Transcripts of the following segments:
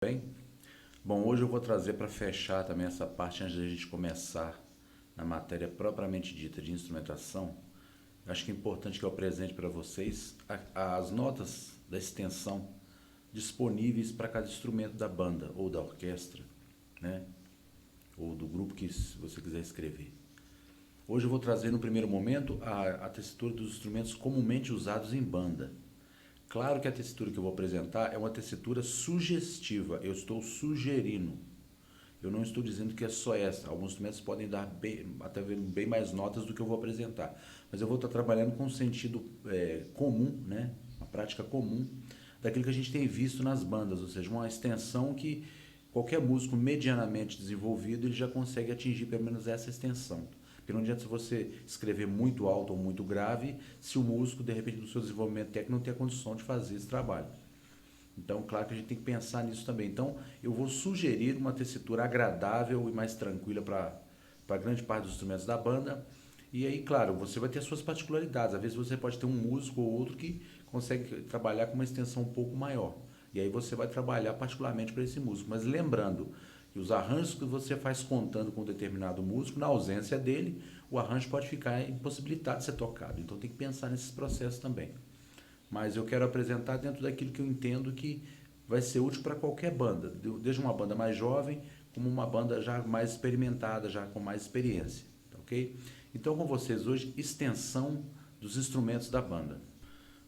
Bem, bom, hoje eu vou trazer para fechar também essa parte antes da gente começar na matéria propriamente dita de instrumentação. Acho que é importante que eu apresente para vocês as notas da extensão disponíveis para cada instrumento da banda ou da orquestra, né? Ou do grupo que você quiser escrever. Hoje eu vou trazer no primeiro momento a tessitura dos instrumentos comumente usados em banda. Claro que a tessitura que eu vou apresentar é uma tessitura sugestiva, eu estou sugerindo. Eu não estou dizendo que é só essa. Alguns instrumentos podem dar até bem mais notas do que eu vou apresentar. Mas eu vou estar trabalhando com um sentido comum, né? Uma prática comum daquilo que a gente tem visto nas bandas, ou seja, uma extensão que qualquer músico medianamente desenvolvido ele já consegue atingir pelo menos essa extensão. Porque não adianta você escrever muito alto ou muito grave se o músico, de repente, no seu desenvolvimento técnico, não tem a condição de fazer esse trabalho. Então, claro que a gente tem que pensar nisso também. Então, eu vou sugerir uma tessitura agradável e mais tranquila para grande parte dos instrumentos da banda. E aí, claro, você vai ter as suas particularidades. Às vezes você pode ter um músico ou outro que consegue trabalhar com uma extensão um pouco maior. E aí você vai trabalhar particularmente para esse músico. Mas lembrando que os arranjos que você faz contando com um determinado músico, na ausência dele, o arranjo pode ficar impossibilitado de ser tocado. Então tem que pensar nesses processos também. Mas eu quero apresentar dentro daquilo que eu entendo que vai ser útil para qualquer banda, desde uma banda mais jovem, como uma banda já mais experimentada, já com mais experiência, tá ok? Então com vocês hoje, extensão dos instrumentos da banda.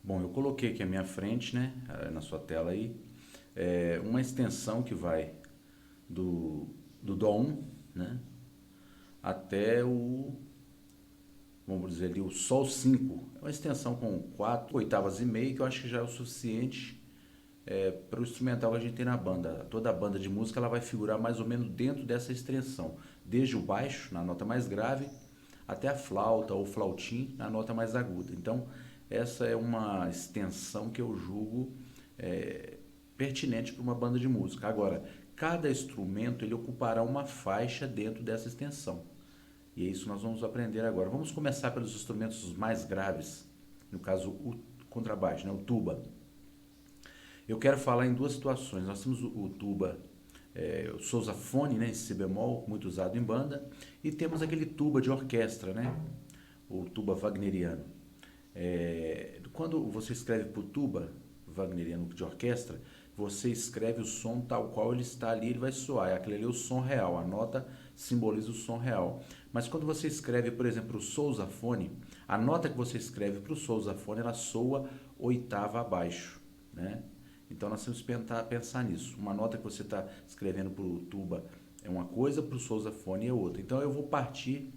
Bom, eu coloquei aqui à minha frente, né, na sua tela aí, uma extensão que vai do Dó 1, né, até vamos dizer ali, o Sol 5. É uma extensão com 4 oitavas e meio, que eu acho que já é o suficiente para o instrumental que a gente tem na banda. Toda a banda de música ela vai figurar mais ou menos dentro dessa extensão, desde o baixo, na nota mais grave, até a flauta ou flautim, na nota mais aguda. Então, essa é uma extensão que eu julgo pertinente para uma banda de música. Agora, cada instrumento ele ocupará uma faixa dentro dessa extensão. E é isso que nós vamos aprender agora. Vamos começar pelos instrumentos mais graves, no caso o contrabaixo, né, o tuba. Eu quero falar em duas situações. Nós temos o tuba, o sousafone, né, esse si bemol, muito usado em banda, e temos aquele tuba de orquestra, né, o tuba wagneriano. Quando você escreve para o tuba wagneriano de orquestra, você escreve o som tal qual ele está ali, ele vai soar. Aquele ali é o som real, a nota simboliza o som real. Mas quando você escreve, por exemplo, o sousafone, a nota que você escreve para o sousafone, ela soa oitava abaixo, né? Então nós temos que pensar nisso. Uma nota que você está escrevendo para o tuba é uma coisa, para o sousafone é outra. Então eu vou partir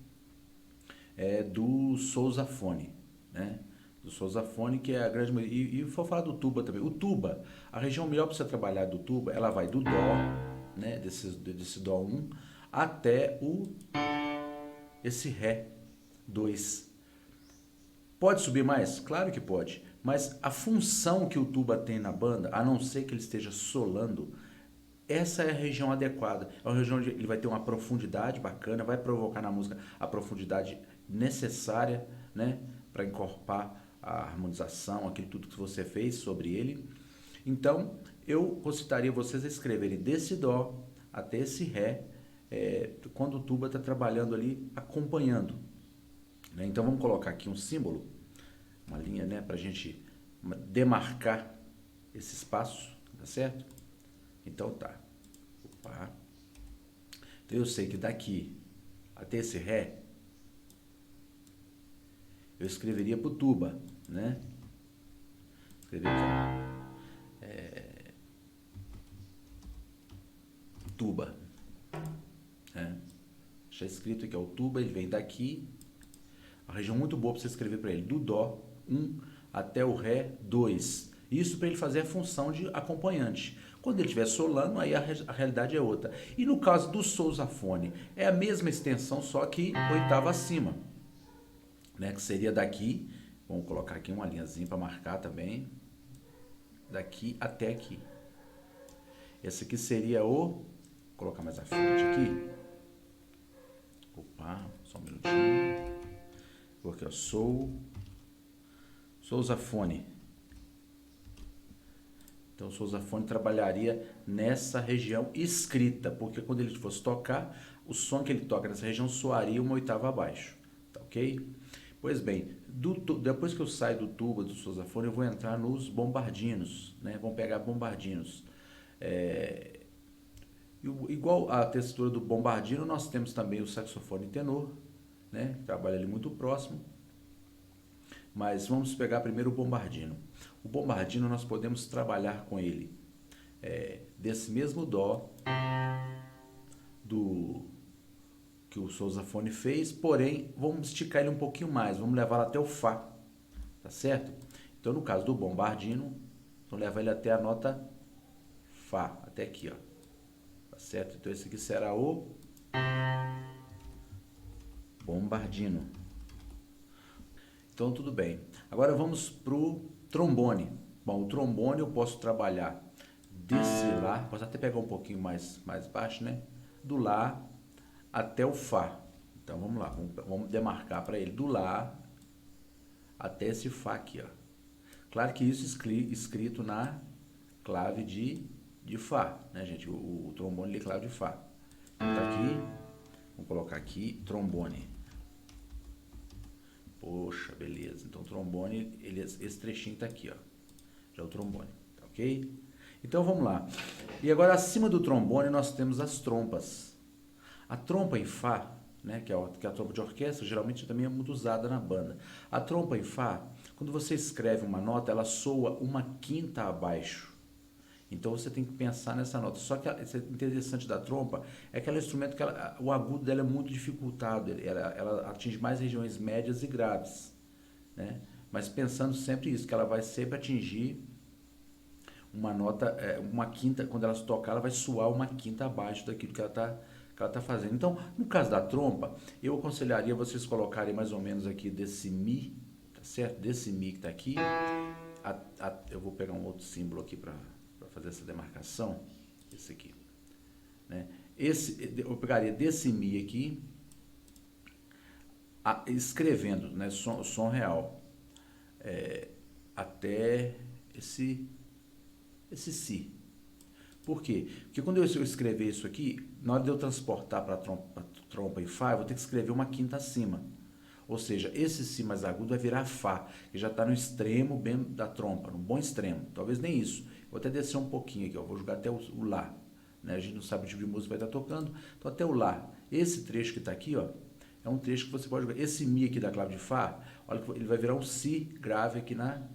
do sousafone, né? Do sousafone, que é a grande maioria. E vou falar do tuba também. O tuba, a região melhor para você trabalhar do tuba, ela vai do dó, né? Desse dó 1 até esse ré 2. Pode subir mais? Claro que pode. Mas a função que o tuba tem na banda, a não ser que ele esteja solando, essa é a região adequada. É uma região onde ele vai ter uma profundidade bacana, vai provocar na música a profundidade necessária, né, para encorpar a harmonização, aquilo tudo que você fez sobre ele. Então, eu concitaria vocês a escreverem desse dó até esse ré, quando o tuba está trabalhando ali, acompanhando, né? Então, vamos colocar aqui um símbolo, uma linha, né, para a gente demarcar esse espaço, tá certo? Então tá. Opa. Então eu sei que daqui até esse ré eu escreveria pro tuba, né? Escrever aqui, tuba, né? Deixa escrito aqui, ó, o tuba, ele vem daqui, a região muito boa para você escrever para ele, do dó 1 até o ré 2. Isso para ele fazer a função de acompanhante. Quando ele estiver solando, aí a realidade é outra. E no caso do sousafone, é a mesma extensão, só que oitava acima, né? Que seria daqui, vamos colocar aqui uma linhazinha para marcar também, daqui até aqui. Esse aqui seria vou colocar mais à frente aqui. Opa, só um minutinho. Porque eu sousafone. Então o sousafone trabalharia nessa região escrita, porque quando ele fosse tocar, o som que ele toca nessa região soaria uma oitava abaixo, tá ok? Pois bem, depois que eu saio do tuba do sousafone, eu vou entrar nos bombardinos, né? Vamos pegar bombardinos. Igual a textura do bombardino, nós temos também o saxofone tenor, né? Que trabalha ali muito próximo. Mas vamos pegar primeiro o bombardino. O bombardino nós podemos trabalhar com ele desse mesmo dó que o sousafone fez, porém vamos esticar ele um pouquinho mais, vamos levá-lo até o Fá, tá certo? Então no caso do bombardino, vamos levar ele até a nota Fá, até aqui, ó, tá certo? Então esse aqui será o bombardino. Então tudo bem. Agora vamos pro trombone. Bom, o trombone eu posso trabalhar desse Lá, posso até pegar um pouquinho mais baixo, né? Do Lá até o Fá. Então vamos lá, vamos demarcar para ele do Lá até esse Fá aqui, ó. Claro que isso escrito na clave de Fá, né, gente? O trombone é clave de Fá. Então tá aqui, vamos colocar aqui trombone. Poxa, beleza. Então o trombone, esse trechinho tá aqui, ó. Já é o trombone, tá ok? Então vamos lá. E agora acima do trombone nós temos as trompas. A trompa em Fá, né, que é a trompa de orquestra, geralmente também é muito usada na banda. A trompa em Fá, quando você escreve uma nota, ela soa uma quinta abaixo. Então você tem que pensar nessa nota. Só que o interessante da trompa é que ela é um instrumento que o agudo dela é muito dificultado. Ela atinge mais regiões médias e graves, né? Mas pensando sempre isso, que ela vai sempre atingir uma nota, uma quinta, quando ela se tocar, ela vai soar uma quinta abaixo daquilo que ela tá fazendo. Então, no caso da trompa, eu aconselharia vocês colocarem mais ou menos aqui desse Mi, tá certo? Desse Mi que tá aqui. Eu vou pegar um outro símbolo aqui para fazer essa demarcação. Esse aqui, né? Eu pegaria desse Mi aqui, escrevendo, né, som real, até esse Si. Por quê? Porque quando eu escrever isso aqui, na hora de eu transportar para a trompa em Fá, eu vou ter que escrever uma quinta acima. Ou seja, esse Si mais agudo vai virar Fá, que já está no extremo bem da trompa, no bom extremo. Talvez nem isso. Vou até descer um pouquinho aqui, ó. Vou jogar até o Lá. Né? A gente não sabe o tipo de música que vai estar tocando, então até o Lá. Esse trecho que está aqui, ó, é um trecho que você pode jogar. Esse Mi aqui da clave de Fá, olha que ele vai virar um Si grave aqui na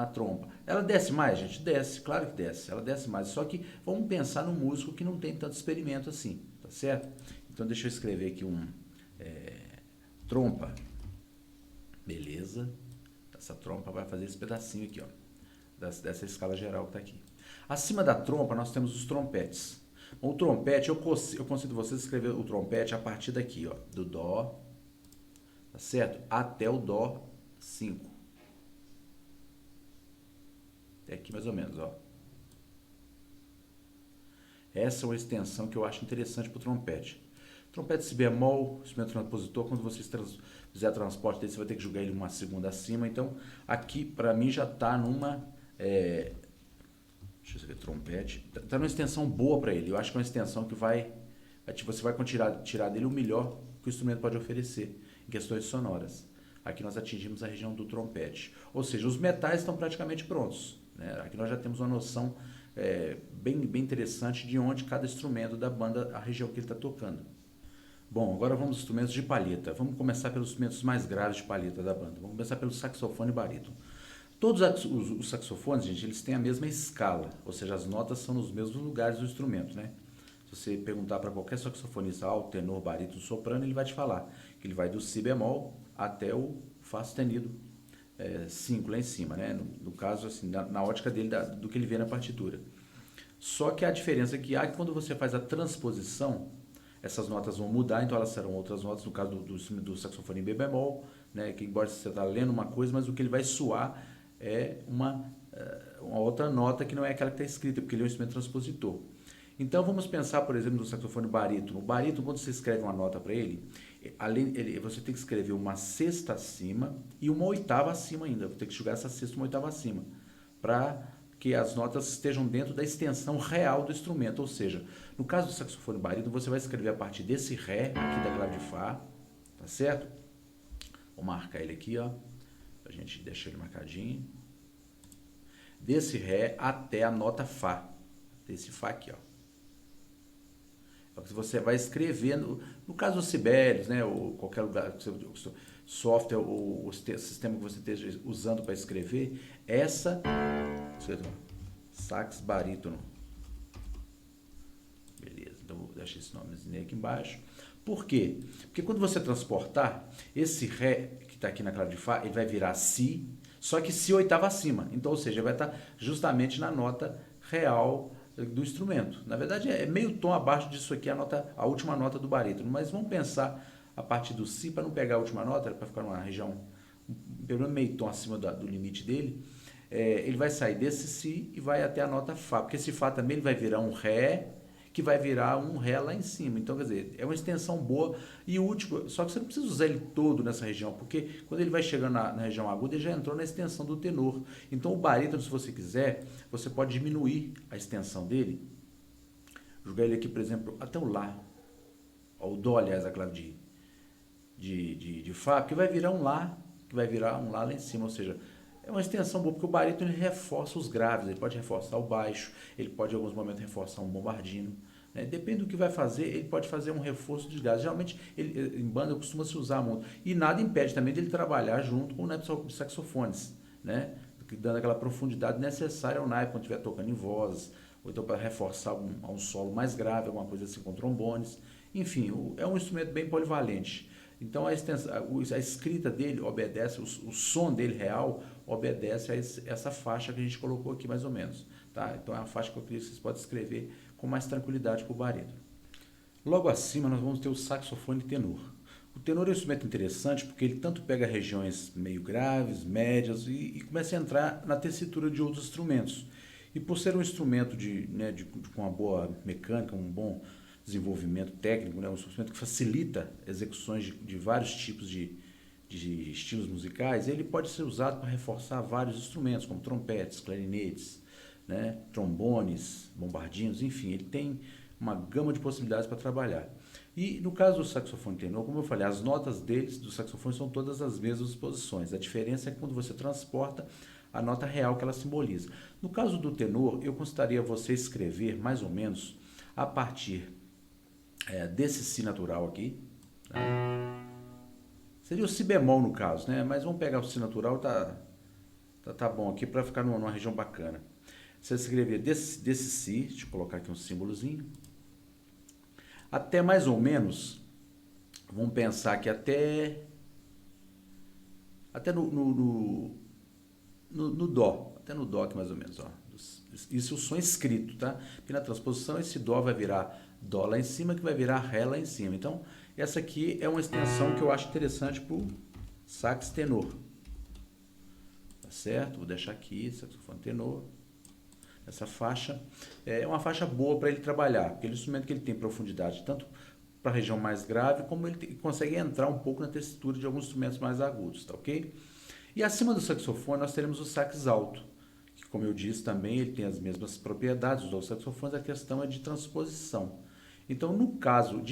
trompa. Ela desce mais, gente? Desce, claro que desce. Ela desce mais. Só que vamos pensar no músico que não tem tanto experimento assim, tá certo? Então deixa eu escrever aqui trompa. Beleza. Essa trompa vai fazer esse pedacinho aqui, ó, dessa escala geral que tá aqui. Acima da trompa nós temos os trompetes. Bom, o trompete, eu consigo vocês escrever o trompete a partir daqui, ó, do Dó, tá certo? Até o Dó 5. Até aqui mais ou menos, ó. Essa é uma extensão que eu acho interessante para o trompete. Trompete si bemol, instrumento transpositor, quando você fizer transporte dele, você vai ter que jogar ele uma segunda acima. Então, aqui, para mim, já está numa... deixa eu ver, trompete. Está numa extensão boa para ele. Eu acho que é uma extensão que você vai tirar dele o melhor que o instrumento pode oferecer em questões sonoras. Aqui nós atingimos a região do trompete. Ou seja, os metais estão praticamente prontos, né? Aqui nós já temos uma noção bem interessante de onde cada instrumento da banda, a região que ele está tocando. Bom, agora vamos aos instrumentos de palheta. Vamos começar pelos instrumentos mais graves de palheta da banda. Vamos começar pelo saxofone e barítono. Todos os saxofones, gente, eles têm a mesma escala, ou seja, as notas são nos mesmos lugares do instrumento, né? Se você perguntar para qualquer saxofonista, alto, tenor, barítono, soprano, ele vai te falar que ele vai do si bemol até o fá sustenido 5 lá em cima, né? No caso, assim, na ótica dele, do que ele vê na partitura. Só que a diferença que há é que quando você faz a transposição, essas notas vão mudar, então elas serão outras notas, no caso do saxofone em B bemol, né? Que embora você está lendo uma coisa, mas o que ele vai soar é uma outra nota que não é aquela que está escrita, porque ele é um instrumento transpositor. Então vamos pensar, por exemplo, no saxofone barítono. O barítono, quando você escreve uma nota para ele, você tem que escrever uma sexta acima e uma oitava acima ainda. Vou ter que jogar essa sexta e uma oitava acima, para que as notas estejam dentro da extensão real do instrumento, ou seja, no caso do saxofone barítono, você vai escrever a partir desse Ré, aqui da clave de Fá, tá certo? Vou marcar ele aqui, ó, pra gente deixar ele marcadinho. Desse Ré até a nota Fá, desse Fá aqui, ó. É o que você vai escrever, no caso dos Sibelius, né, ou qualquer lugar, software ou o sistema que você esteja usando para escrever, essa, sax barítono. Beleza, então vou deixar esse nomezinho aqui embaixo. Por quê? Porque quando você transportar, esse Ré que está aqui na clave de Fá, ele vai virar Si, só que Si oitava acima. Então, ou seja, vai estar justamente na nota real do instrumento. Na verdade, é meio tom abaixo disso aqui, a última nota do barítono. Mas vamos pensar a partir do Si, para não pegar a última nota, para ficar numa região, pelo menos meio tom acima do limite dele. Ele vai sair desse Si e vai até a nota Fá, porque esse Fá também ele vai virar um Ré, que vai virar um Ré lá em cima. Então, quer dizer, é uma extensão boa e útil, só que você não precisa usar ele todo nessa região, porque quando ele vai chegando na região aguda, ele já entrou na extensão do tenor. Então, o barítono, se você quiser, você pode diminuir a extensão dele, jogar ele aqui, por exemplo, até o Lá, o Dó, aliás, a clave de Fá, que vai virar um Lá, lá em cima, ou seja, é uma extensão boa, porque o barítono ele reforça os graves, ele pode reforçar o baixo, ele pode em alguns momentos reforçar um bombardino, né? Depende do que vai fazer, ele pode fazer um reforço de graves. Geralmente, em banda costuma se usar muito. E nada impede também dele trabalhar junto com os saxofones, né? Dando aquela profundidade necessária ao naipe quando estiver tocando em vozes, ou então para reforçar um solo mais grave, alguma coisa assim com trombones. Enfim, é um instrumento bem polivalente. Então a escrita dele obedece, o som dele real obedece a essa faixa que a gente colocou aqui mais ou menos. Tá? Então é uma faixa que eu acredito que vocês podem escrever com mais tranquilidade para o barítono. Logo acima nós vamos ter o saxofone tenor. O tenor é um instrumento interessante porque ele tanto pega regiões meio graves, médias e começa a entrar na tessitura de outros instrumentos. E por ser um instrumento com uma boa mecânica, um bom desenvolvimento técnico, né, um instrumento que facilita execuções de vários tipos de estilos musicais, ele pode ser usado para reforçar vários instrumentos, como trompetes, clarinetes, né, trombones, bombardinos, enfim, ele tem uma gama de possibilidades para trabalhar. E no caso do saxofone tenor, como eu falei, as notas do saxofone são todas as mesmas posições. A diferença é quando você transporta a nota real que ela simboliza. No caso do tenor, eu consideraria você escrever mais ou menos a partir desse Si natural aqui, né? Seria o Si bemol no caso, né? Mas vamos pegar o Si natural, tá bom aqui para ficar numa região bacana. Você escrever desse Si, deixa eu colocar aqui um símbolozinho, até mais ou menos, vamos pensar que até no Dó, até no Dó aqui mais ou menos, ó. Isso é o som escrito, tá? Porque na transposição esse Dó vai virar Dó lá em cima, que vai virar Ré lá em cima. Então, essa aqui é uma extensão que eu acho interessante para o sax tenor. Tá certo? Vou deixar aqui, saxofone tenor. Essa faixa é uma faixa boa para ele trabalhar, porque é um instrumento que ele tem profundidade, tanto para a região mais grave, como ele consegue entrar um pouco na textura de alguns instrumentos mais agudos, tá ok? E acima do saxofone nós teremos o sax alto, que como eu disse também, ele tem as mesmas propriedades dos saxofones, a questão é de transposição. Então, no caso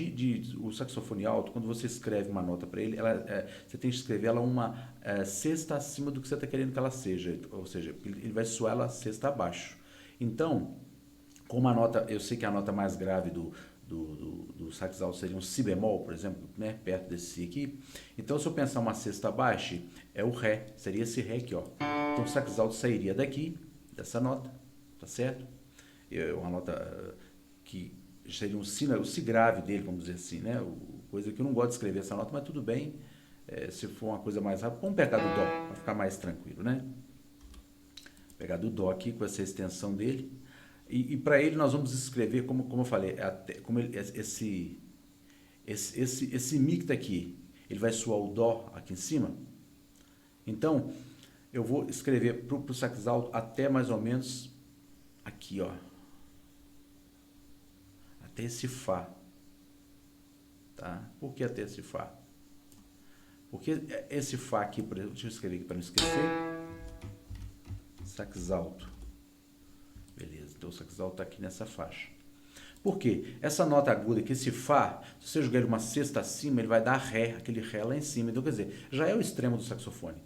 o saxofone alto, quando você escreve uma nota para ele, você tem que escrever ela uma sexta acima do que você está querendo que ela seja, ou seja, ele vai soar ela sexta abaixo. Então, como a nota, eu sei que a nota mais grave do sax alto seria um Si bemol, por exemplo, né, perto desse Si aqui. Então, se eu pensar uma sexta baixa, é o Ré, seria esse Ré aqui, ó. Então, o sax alto sairia daqui, dessa nota, tá certo? Uma nota que seria o Si grave dele, vamos dizer assim, né? Coisa que eu não gosto de escrever essa nota, mas tudo bem. Se for uma coisa mais rápida, vamos pegar do Dó, para ficar mais tranquilo, né? Pegar do Dó aqui com essa extensão dele. E para ele nós vamos escrever, como eu falei, esse Mi que está aqui, ele vai soar o Dó aqui em cima. Então, eu vou escrever para o sax alto até mais ou menos aqui, ó. Até esse Fá. Tá? Por que até esse Fá? Porque esse Fá aqui, por exemplo, deixa eu escrever aqui para não esquecer. Sax alto. Então o sax alto está aqui nessa faixa. Por quê? Essa nota aguda aqui, esse Fá, se você jogar ele uma sexta acima, ele vai dar Ré, aquele Ré lá em cima. Então, quer dizer, já é o extremo do saxofone.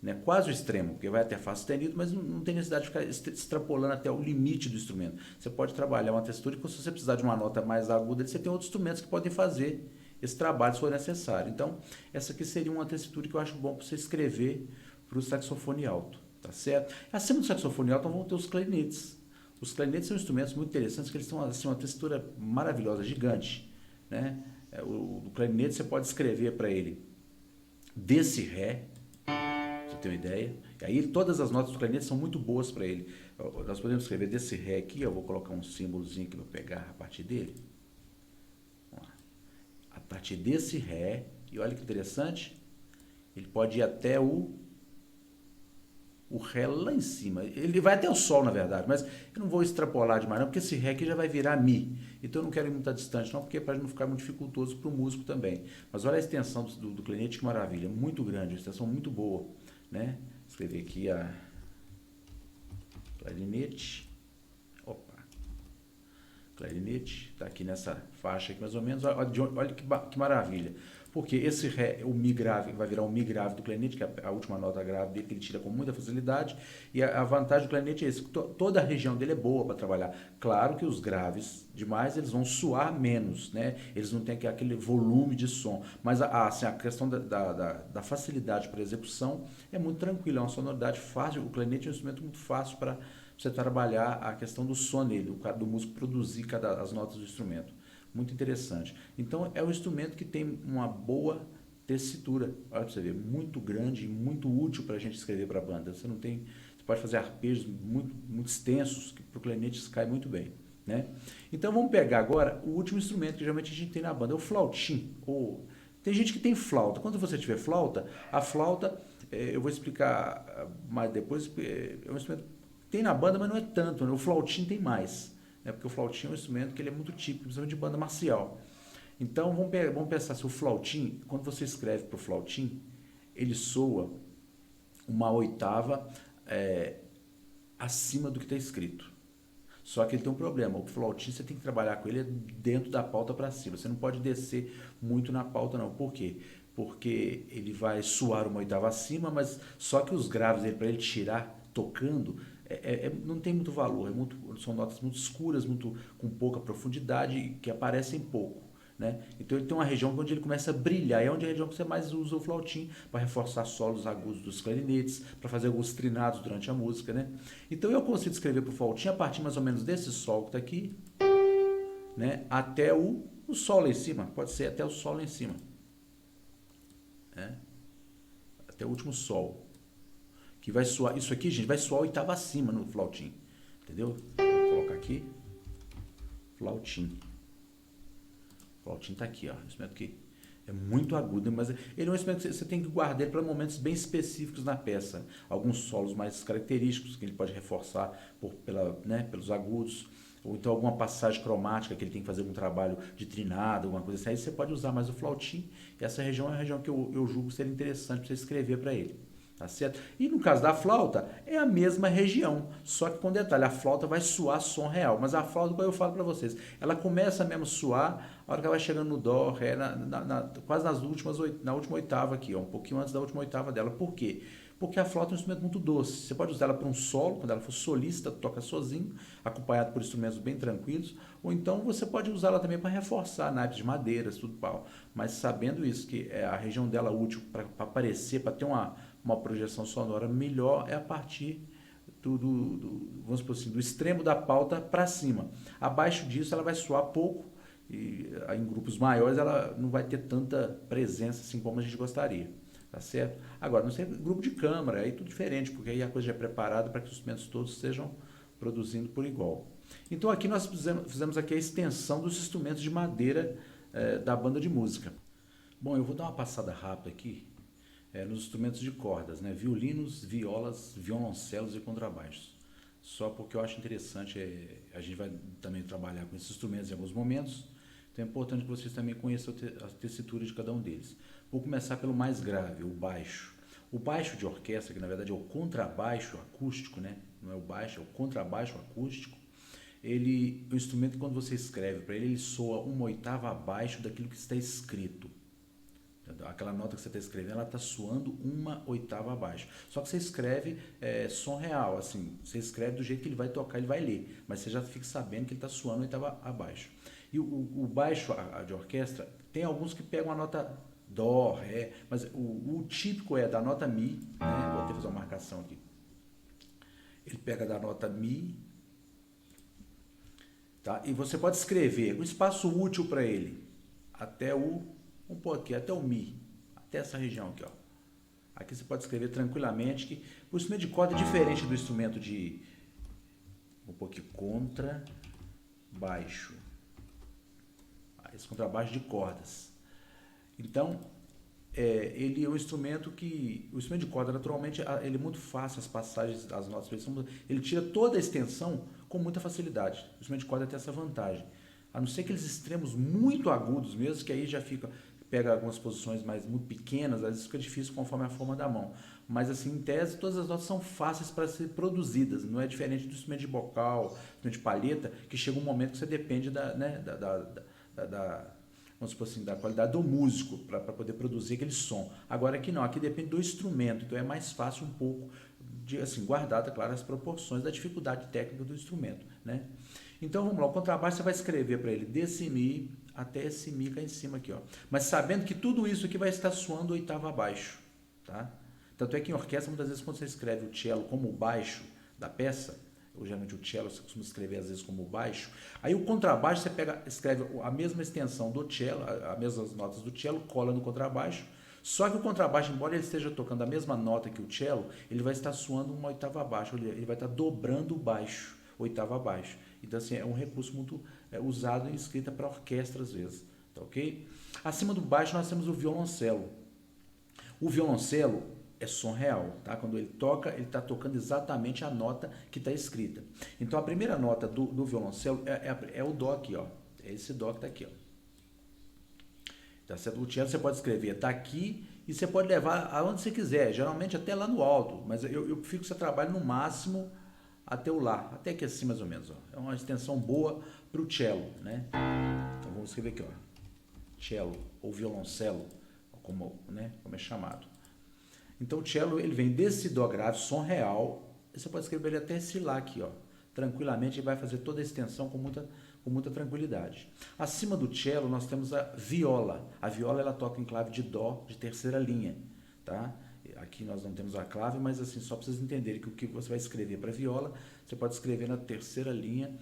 Né? Quase o extremo, porque vai até Fá sustenido, mas não tem necessidade de ficar extrapolando até o limite do instrumento. Você pode trabalhar uma textura e, se você precisar de uma nota mais aguda, você tem outros instrumentos que podem fazer esse trabalho se for necessário. Então, essa aqui seria uma tessitura que eu acho bom para você escrever para o saxofone alto, tá certo? Acima do saxofone alto vão ter os clarinetes. Os clarinetes são instrumentos muito interessantes, que eles têm assim, uma textura maravilhosa, gigante, né? O clarinete você pode escrever para ele desse Ré, pra você ter uma ideia. E aí todas as notas do clarinete são muito boas para ele. Nós podemos escrever desse Ré aqui, eu vou colocar um símbolozinho aqui para pegar a partir dele. A partir desse Ré, e olha que interessante, ele pode ir até o Ré lá em cima. Ele vai até o Sol, na verdade, mas eu não vou extrapolar demais não, porque esse Ré aqui já vai virar Mi. Então eu não quero ir muito distante não, porque para não ficar muito dificultoso para o músico também. Mas olha a extensão do clarinete, que maravilha, muito grande, uma extensão muito boa, né? Escrever aqui a clarinete. Opa. Clarinete, está aqui nessa faixa aqui mais ou menos. Olha que maravilha. Porque esse Ré, o Mi grave, vai virar o Mi grave do clarinete, que é a última nota grave dele, que ele tira com muita facilidade. E a vantagem do clarinete é esse, que toda a região dele é boa para trabalhar. Claro que os graves demais, eles vão suar menos, né? Eles não têm aquele volume de som. Mas assim, a questão da facilidade para execução é muito tranquila, é uma sonoridade fácil. O clarinete é um instrumento muito fácil para você trabalhar a questão do som nele, do músico produzir as notas do instrumento. Muito interessante. Então, é um instrumento que tem uma boa tessitura. Olha para você ver, muito grande e muito útil para a gente escrever para a banda. Você pode fazer arpejos muito extensos, que para o clarinete cai muito bem. Né? Então, vamos pegar agora o último instrumento que geralmente a gente tem na banda, é o flautim. Tem gente que tem flauta. Quando você tiver flauta, a flauta, eu vou explicar mais depois, é um instrumento que tem na banda, mas não é tanto. Né? O flautim tem mais. Porque o flautim é um instrumento que ele é muito típico, principalmente de banda marcial. Então, vamos pensar se o flautim, quando você escreve para o flautim, ele soa uma oitava acima do que está escrito. Só que ele tem um problema, o flautim você tem que trabalhar com ele dentro da pauta para cima, você não pode descer muito na pauta não. Por quê? Porque ele vai soar uma oitava acima, mas só que os graves dele, para ele tirar tocando, não tem muito valor, são notas muito escuras, com pouca profundidade, que aparecem pouco. Né? Então ele tem uma região onde ele começa a brilhar, e é onde a região que você mais usa o flautim para reforçar solos agudos dos clarinetes, para fazer alguns trinados durante a música. Né? Então eu consigo escrever para o flautim a partir mais ou menos desse sol que está aqui, né? Até o sol lá em cima, pode ser até o sol lá em cima. Né? Até o último sol. Que vai soar, isso aqui, gente, vai soar a oitava acima no flautim. Entendeu? Vou colocar aqui. Flautim. O flautim tá aqui, ó. Um instrumento que é muito agudo, mas ele é um instrumento que você tem que guardar para momentos bem específicos na peça. Alguns solos mais característicos que ele pode reforçar pelos agudos. Ou então alguma passagem cromática que ele tem que fazer algum trabalho de trinado, alguma coisa assim. Aí você pode usar mais o flautim. E essa região é a região que eu julgo ser interessante para você escrever para ele. Tá certo? E no caso da flauta, é a mesma região, só que com detalhe, a flauta vai soar som real, mas a flauta, como eu falo para vocês, ela começa mesmo a soar a hora que ela vai chegando no dó, ré, quase na última oitava aqui, ó, um pouquinho antes da última oitava dela. Por quê? Porque a flauta é um instrumento muito doce. Você pode usar ela para um solo, quando ela for solista, toca sozinho, acompanhado por instrumentos bem tranquilos, ou então você pode usá-la também para reforçar naipes de madeiras, tudo pau. Mas sabendo isso, que é a região dela útil para aparecer, para ter uma projeção sonora melhor, é a partir vamos supor assim, do extremo da pauta para cima. Abaixo disso ela vai soar pouco, e em grupos maiores ela não vai ter tanta presença assim como a gente gostaria. Tá certo? Agora, não sei, grupo de câmara, aí tudo diferente, porque aí a coisa já é preparada para que os instrumentos todos estejam produzindo por igual. Então aqui nós fizemos aqui a extensão dos instrumentos de madeira da banda de música. Bom, eu vou dar uma passada rápida aqui nos instrumentos de cordas, né? Violinos, violas, violoncelos e contrabaixos. Só porque eu acho interessante, a gente vai também trabalhar com esses instrumentos em alguns momentos, então é importante que vocês também conheçam a tessitura de cada um deles. Vou começar pelo mais grave, o baixo. O baixo de orquestra, que na verdade é o contrabaixo acústico, né? Não é o baixo, é o contrabaixo acústico. o instrumento, quando você escreve para ele soa uma oitava abaixo daquilo que está escrito. Aquela nota que você está escrevendo, ela está soando uma oitava abaixo. Só que você escreve som real, assim, você escreve do jeito que ele vai tocar, ele vai ler, mas você já fica sabendo que ele está soando uma oitava abaixo. E o baixo de orquestra, tem alguns que pegam a nota dó, ré, mas o típico é da nota mi, né? Vou até fazer uma marcação aqui. Ele pega da nota mi, tá? E você pode escrever um espaço útil para ele, até um pouquinho, até o mi, até essa região aqui, ó. Aqui você pode escrever tranquilamente, que o instrumento de corda é diferente do instrumento de um pouquinho contra baixo. Esse contrabaixo de cordas. Então, ele é um instrumento que... O instrumento de corda, naturalmente, ele é muito fácil, as passagens, as notas, ele tira toda a extensão com muita facilidade. O instrumento de corda tem essa vantagem. A não ser aqueles extremos muito agudos mesmo, que aí já pega algumas posições muito pequenas, às vezes fica difícil conforme a forma da mão. Mas, assim, em tese, todas as notas são fáceis para ser produzidas. Não é diferente do instrumento de bocal, instrumento de palheta, que chega um momento que você depende vamos supor assim, da qualidade do músico para poder produzir aquele som. Agora aqui não, aqui depende do instrumento, então é mais fácil um pouco, assim, guardada, claro, as proporções da dificuldade técnica do instrumento, né? Então vamos lá, o contrabaixo você vai escrever para ele desse mi até esse mi cá em cima aqui, ó. Mas sabendo que tudo isso aqui vai estar soando oitava abaixo, tá? Tanto é que em orquestra, muitas vezes, quando você escreve o cello como o baixo da peça, ou geralmente o cello você costuma escrever às vezes como baixo, aí o contrabaixo você escreve a mesma extensão do cello, as mesmas notas do cello, cola no contrabaixo, só que o contrabaixo, embora ele esteja tocando a mesma nota que o cello, ele vai estar soando uma oitava abaixo, ele vai estar dobrando o baixo, oitava abaixo. Então, assim, é um recurso muito usado em escrita para orquestra às vezes, tá ok? Acima do baixo nós temos o violoncelo. O violoncelo é som real, tá? Quando ele toca, ele está tocando exatamente a nota que está escrita. Então a primeira nota do violoncelo é o dó aqui, ó. É esse dó que está aqui, ó. Tá certo? O cello você pode escrever daqui e você pode levar aonde você quiser, geralmente até lá no alto, mas eu fico que você trabalha no máximo até o lá, até aqui assim mais ou menos, ó. É uma extensão boa para o cello, né? Então vamos escrever aqui, ó. Cello ou violoncelo, como é chamado. Então o cello, ele vem desse dó grave, som real, e você pode escrever ele até esse lá aqui, ó. Tranquilamente, ele vai fazer toda a extensão com muita tranquilidade. Acima do cello, nós temos a viola. A viola, ela toca em clave de dó de terceira linha, tá? Aqui nós não temos a clave, mas assim, só para vocês entenderem que o que você vai escrever para viola, você pode escrever na terceira linha,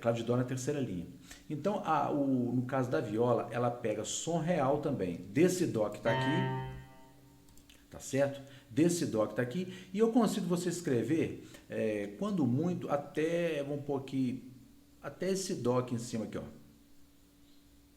clave de dó na terceira linha. Então, no caso da viola, ela pega som real também, desse dó que está aqui, tá certo? Desse dó que está aqui, e eu consigo você escrever, quando muito, até, vamos pôr aqui, até esse dó aqui em cima aqui, ó.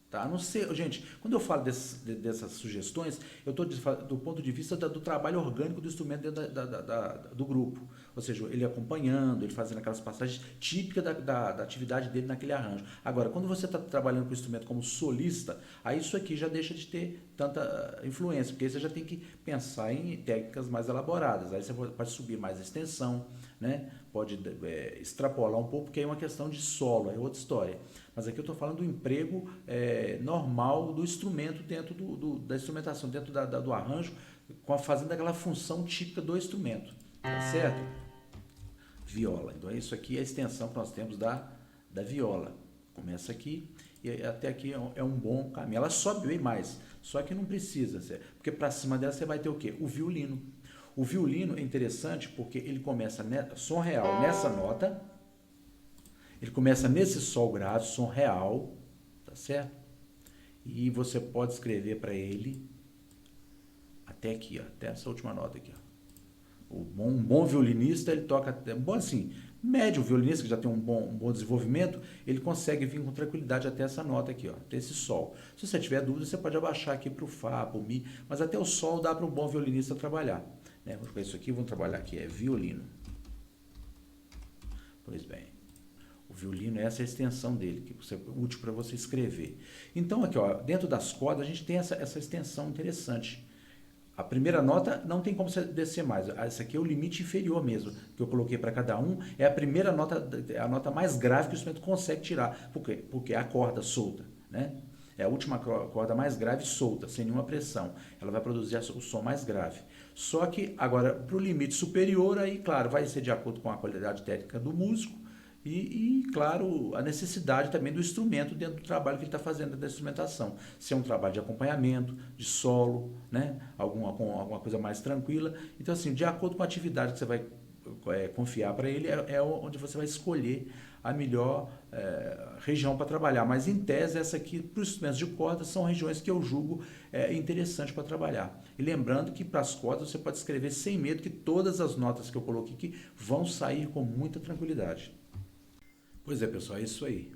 Tá? A não ser, gente, quando eu falo dessas sugestões, eu estou do ponto de vista do trabalho orgânico do instrumento dentro do grupo. Ou seja, ele acompanhando, ele fazendo aquelas passagens típicas da atividade dele naquele arranjo. Agora, quando você está trabalhando com o instrumento como solista, aí isso aqui já deixa de ter tanta influência, porque aí você já tem que pensar em técnicas mais elaboradas. Aí você pode subir mais a extensão, né? Pode extrapolar um pouco, porque aí é uma questão de solo, é outra história. Mas aqui eu estou falando do emprego normal do instrumento dentro da instrumentação, dentro do arranjo, fazendo aquela função típica do instrumento, tá certo? Viola. Então isso aqui é a extensão que nós temos da viola. Começa aqui e até aqui é um bom caminho. Ela sobe bem mais, só que não precisa, porque para cima dela você vai ter o quê? O violino. O violino é interessante porque ele começa som real nessa nota, ele começa nesse sol grave, som real, tá certo? E você pode escrever para ele até aqui, ó, até essa última nota aqui, ó. Um bom violinista, ele toca, bom assim, médio violinista, que já tem um bom desenvolvimento, ele consegue vir com tranquilidade até essa nota aqui, ó, até esse sol. Se você tiver dúvida, você pode abaixar aqui para o Fá, para o Mi, mas até o sol dá para um bom violinista trabalhar. Vamos pegar isso aqui, vamos trabalhar aqui, é violino. Pois bem, o violino, essa é a extensão dele, que é útil para você escrever. Então aqui, ó, dentro das cordas, a gente tem essa extensão interessante. A primeira nota não tem como você descer mais. Esse aqui é o limite inferior mesmo, que eu coloquei para cada um. É a primeira nota, é a nota mais grave que o instrumento consegue tirar. Por quê? Porque é a corda solta, né? É a última corda mais grave solta, sem nenhuma pressão. Ela vai produzir o som mais grave. Só que, agora, para o limite superior, aí, claro, vai ser de acordo com a qualidade técnica do músico claro, a necessidade também do instrumento dentro do trabalho que ele está fazendo, dentro da instrumentação. Se é um trabalho de acompanhamento, de solo, né? Alguma coisa mais tranquila. Então, assim, de acordo com a atividade que você vai confiar para ele, é onde você vai escolher a melhor região para trabalhar. Mas, em tese, essa aqui, para os instrumentos de corda, são regiões que eu julgo interessante para trabalhar. E lembrando que para as cordas você pode escrever sem medo que todas as notas que eu coloquei aqui vão sair com muita tranquilidade. Pois é, pessoal, é isso aí.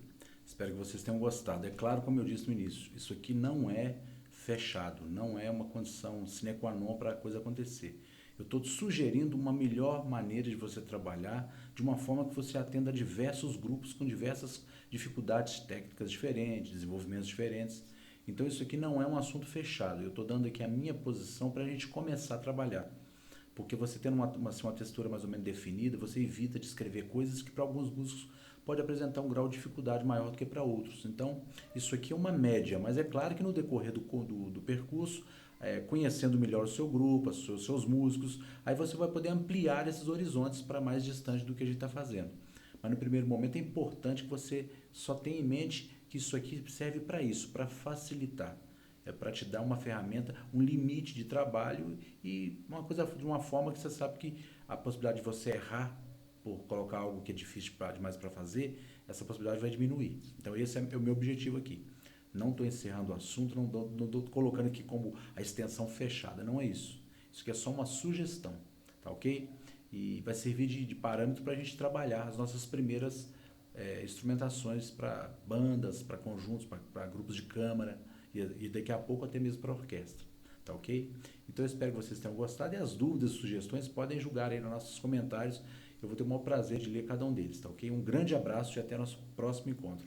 Espero que vocês tenham gostado. É claro, como eu disse no início, isso aqui não é fechado, não é uma condição sine qua non para a coisa acontecer. Eu estou sugerindo uma melhor maneira de você trabalhar, de uma forma que você atenda a diversos grupos com diversas dificuldades técnicas diferentes, desenvolvimentos diferentes. Então isso aqui não é um assunto fechado. Eu estou dando aqui a minha posição para a gente começar a trabalhar. Porque você tendo uma textura mais ou menos definida, você evita de escrever coisas que para alguns músicos pode apresentar um grau de dificuldade maior do que para outros. Então, isso aqui é uma média, mas é claro que no decorrer do percurso, conhecendo melhor o seu grupo, os seus músicos, aí você vai poder ampliar esses horizontes para mais distante do que a gente está fazendo. Mas no primeiro momento é importante que você só tenha em mente que isso aqui serve para isso, para facilitar. É para te dar uma ferramenta, um limite de trabalho e uma coisa de uma forma que você sabe que a possibilidade de você errar por colocar algo que é difícil demais para fazer, essa possibilidade vai diminuir. Então esse é o meu objetivo aqui. Não estou encerrando o assunto, não estou colocando aqui como a extensão fechada, não é isso. Isso aqui é só uma sugestão, tá ok? E vai servir de parâmetro para a gente trabalhar as nossas primeiras instrumentações para bandas, para conjuntos, para grupos de câmara e daqui a pouco até mesmo para orquestra, tá ok? Então eu espero que vocês tenham gostado e as dúvidas, sugestões podem julgar aí nos nossos comentários. Eu vou ter o maior prazer de ler cada um deles, tá ok? Um grande abraço e até nosso próximo encontro.